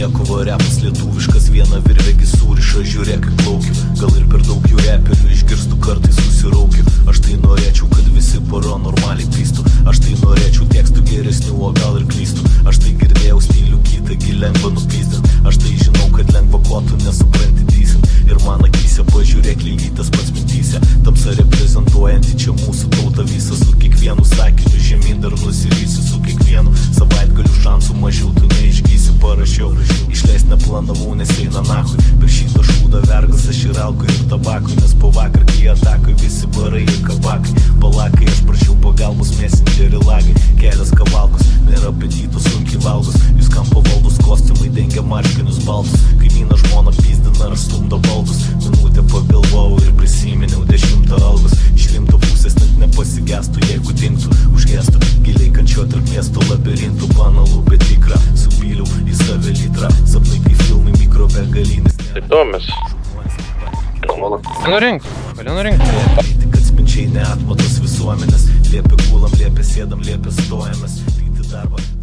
Nieko repas lietuviškas, viena virvegi sūriša, žiūrėk kaip plaukiu. Gal ir per daug jų reperių išgirstų, kartais susiraukiu. Aš tai norėčiau, kad visi pora normaliai pistų. Aš tai norėčiau tekstų geresnių, o gal ir klystų. Aš tai girdėjau stilių kitą, lengva nupizdint. Aš tai žinau, kad lengva ko tu nesupranti dysint. Ir man akyse pažiūrėk lygiai tas pats mintyse. Tamsa reprezentuojanti čia mūsų tautą visą. Su kiekvienu sakiniu žemyn dar nusivysiu. Su kiekvienu savaitgaliu šansų mažiau tu neišgysi. Parašiau, išleist neplanavau, nes eina nachui. Per šitą šūdą vergas aš ir alkui ir tabakui. Nes po vakar kai atakui visi barai ir kabakai. Palakai aš prašiau pagalbos messengerį lagai. Kelias kavalkos, nėra apetitų, sunkiai valgos. Jūs kam pavaldus kostiumai dengia marškinius baltus. Kaimyną žmoną pizdina ar stumdo baldus. Minutę pagalvojau ir prisiminiau 10 algos. Iš rimto pusės net nepasigestų, jeigu dingtų už gesto. Giliai kančio tarp miesto labirintų, banalų bet tikrą. Supyliau į save litrą, sapnai kaip filmai mikrobegalinis. Taip domis. Nurink. Tik atspindžiai neatmatos visuomenės. Liepia gulam, liepia sėdam, liepia stojamės. Vykti darbą.